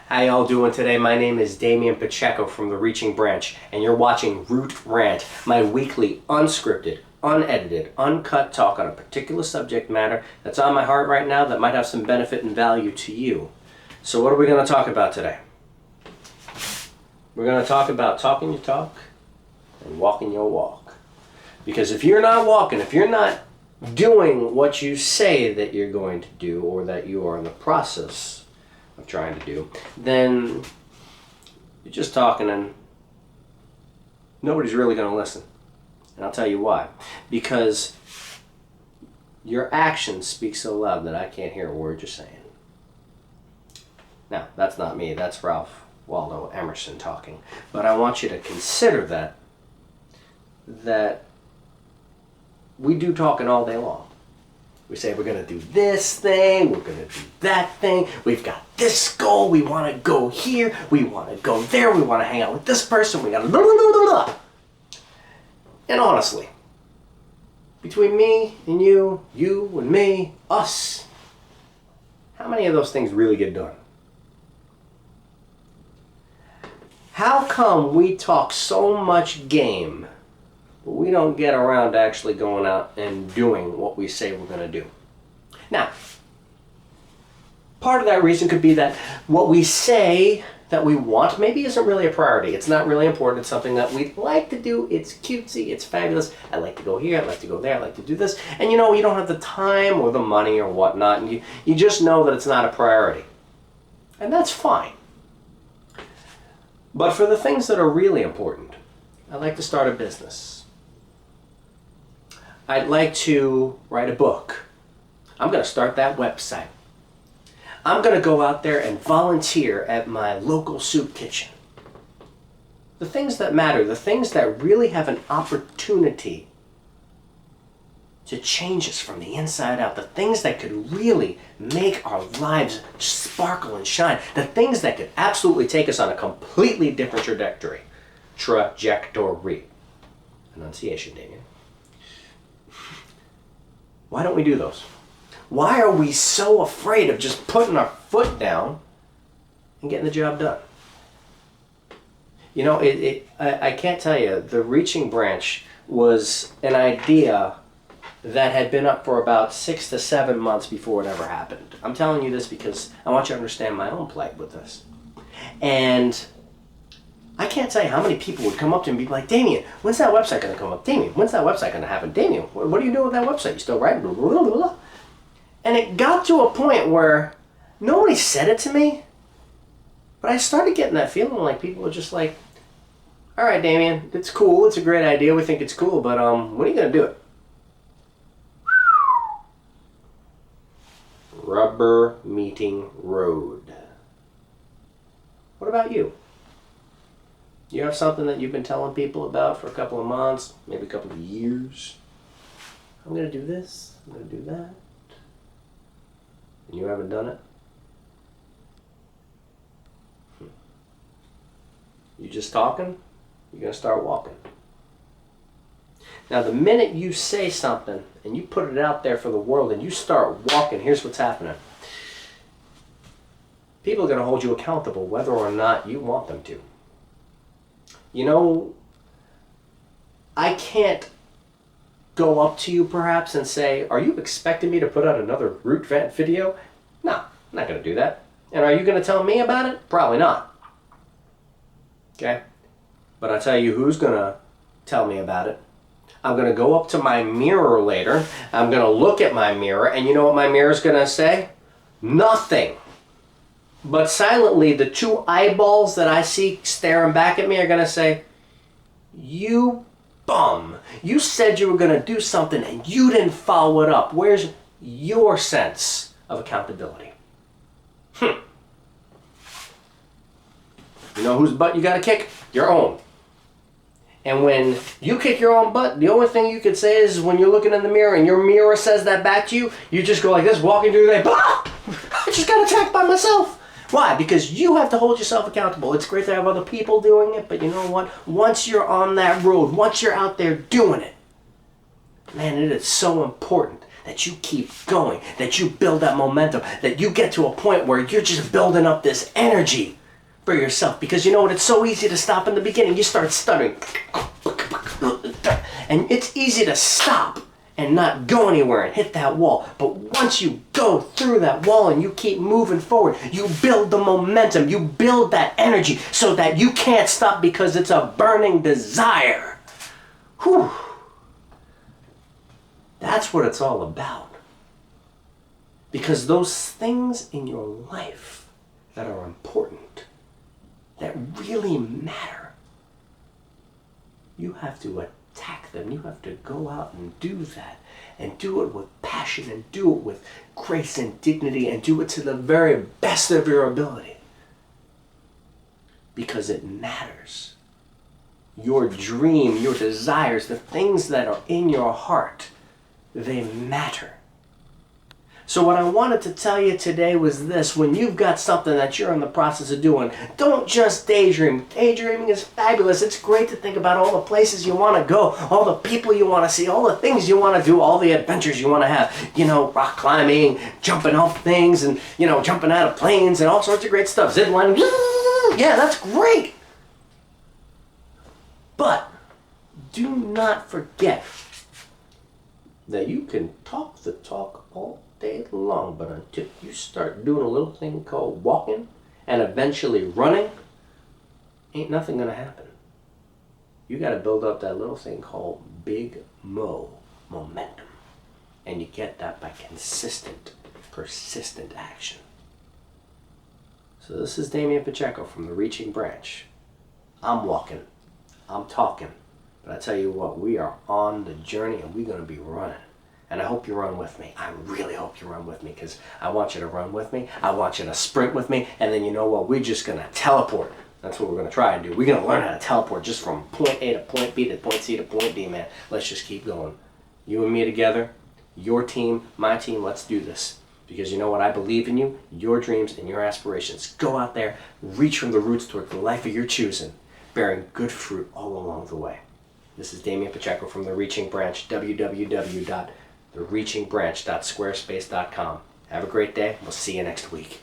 How y'all doing today? My name is Damian Pacheco from the Reaching Branch, and you're watching Rant, my weekly, unscripted, unedited, uncut talk on a particular subject matter that's on my heart right now that might have some benefit and value to you. So what are we going to talk about today? We're going to talk about talking your talk and walking your walk. Because if you're not walking, if you're not doing what you say that you're going to do or that you are in the process of trying to do, then you're just talking and nobody's really going to listen. And I'll tell you why. Because your actions speak so loud that I can't hear a word you're saying. Now, that's not me. That's Ralph Waldo Emerson talking. But I want you to consider that we do talking all day long. We say we're going to do this thing, we're going to do that thing, we've got this goal, we want to go here, we want to go there, we want to hang out with this person, we got to blah, blah, blah, blah, blah. And honestly, between me and you and me, us, how many of those things really get done? How come we talk so much game, but we don't get around to actually going out and doing what we say we're going to do? Now, part of that reason could be that what we say that we want maybe isn't really a priority. It's not really important. It's something that we'd like to do. It's cutesy. It's fabulous. I like to go here. I like to go there. I like to do this. And you know, you don't have the time or the money or whatnot. And you just know that it's not a priority. And that's fine. But for the things that are really important, I'd like to start a business. I'd like to write a book. I'm going to start that website. I'm going to go out there and volunteer at my local soup kitchen. The things that matter, the things that really have an opportunity to change us from the inside out, the things that could really make our lives sparkle and shine, the things that could absolutely take us on a completely different trajectory. Trajectory. Enunciation, Damien. Why don't we do those? Why are we so afraid of just putting our foot down and getting the job done? You know, I can't tell you, the Reaching Branch was an idea that had been up for about 6 to 7 months before it ever happened. I'm telling you this because I want you to understand my own plight with this. And I can't tell you how many people would come up to me and be like, Damien, when's that website going to come up? Damien, when's that website going to happen? Damien, what are you doing with that website? You still writing? Blah, blah, blah, blah. And it got to a point where nobody said it to me, but I started getting that feeling like people were just like, all right, Damien, it's cool. It's a great idea. We think it's cool, but when are you going to do it? Rubber meeting road. What about you? You have something that you've been telling people about for a couple of months, maybe a couple of years. I'm going to do this, I'm going to do that. And you haven't done it? You just talking? You're going to start walking. Now, the minute you say something and you put it out there for the world and you start walking, here's what's happening. People are going to hold you accountable whether or not you want them to. You know, I can't go up to you perhaps and say, are you expecting me to put out another Root Vent video? No, I'm not going to do that. And are you going to tell me about it? Probably not. Okay? But I'll tell you who's going to tell me about it. I'm going to go up to my mirror later. I'm going to look at my mirror, and you know what my mirror is going to say? Nothing. But silently, the two eyeballs that I see staring back at me are going to say, you bum. You said you were going to do something and you didn't follow it up. Where's your sense of accountability? You know whose butt you got to kick? Your own. And when you kick your own butt, the only thing you can say is when you're looking in the mirror and your mirror says that back to you, you just go like this, walking through the day, bah! I just got attacked by myself. Why? Because you have to hold yourself accountable. It's great to have other people doing it, but you know what? Once you're on that road, once you're out there doing it, man, it is so important that you keep going, that you build that momentum, that you get to a point where you're just building up this energy for yourself. Because you know what? It's so easy to stop in the beginning. You start stuttering. And it's easy to stop and not go anywhere and hit that wall. But once you go through that wall and you keep moving forward, you build the momentum, you build that energy so that you can't stop because it's a burning desire. Whew. That's what it's all about. Because those things in your life that are important, that really matter, you have to attack them. You have to go out and do that, and do it with passion, and do it with grace and dignity, and do it to the very best of your ability. Because it matters. Your dream, your desires, the things that are in your heart, they matter. So what I wanted to tell you today was this: when you've got something that you're in the process of doing, don't just daydream. Daydreaming is fabulous. It's great to think about all the places you want to go, all the people you want to see, all the things you want to do, all the adventures you want to have. You know, rock climbing, jumping off things, and, you know, jumping out of planes and all sorts of great stuff. Zip lining. Yeah, that's great. But do not forget that you can talk the talk all day long, but until you start doing a little thing called walking and eventually running, ain't nothing gonna happen. You gotta build up that little thing called big momentum. And you get that by consistent, persistent action. So this is Damian Pacheco from the Reaching Branch. I'm walking, I'm talking, but I tell you what, we are on the journey and we're gonna be running. And I hope you run with me. I really hope you run with me, because I want you to run with me. I want you to sprint with me. And then you know what? We're just going to teleport. That's what we're going to try and do. We're going to learn how to teleport just from point A to point B to point C to point D, man. Let's just keep going. You and me together, your team, my team, let's do this. Because you know what? I believe in you, your dreams, and your aspirations. Go out there, reach from the roots toward the life of your choosing, bearing good fruit all along the way. This is Damian Pacheco from The Reaching Branch, www.thereachingbranch.squarespace.com. Have a great day. We'll see you next week.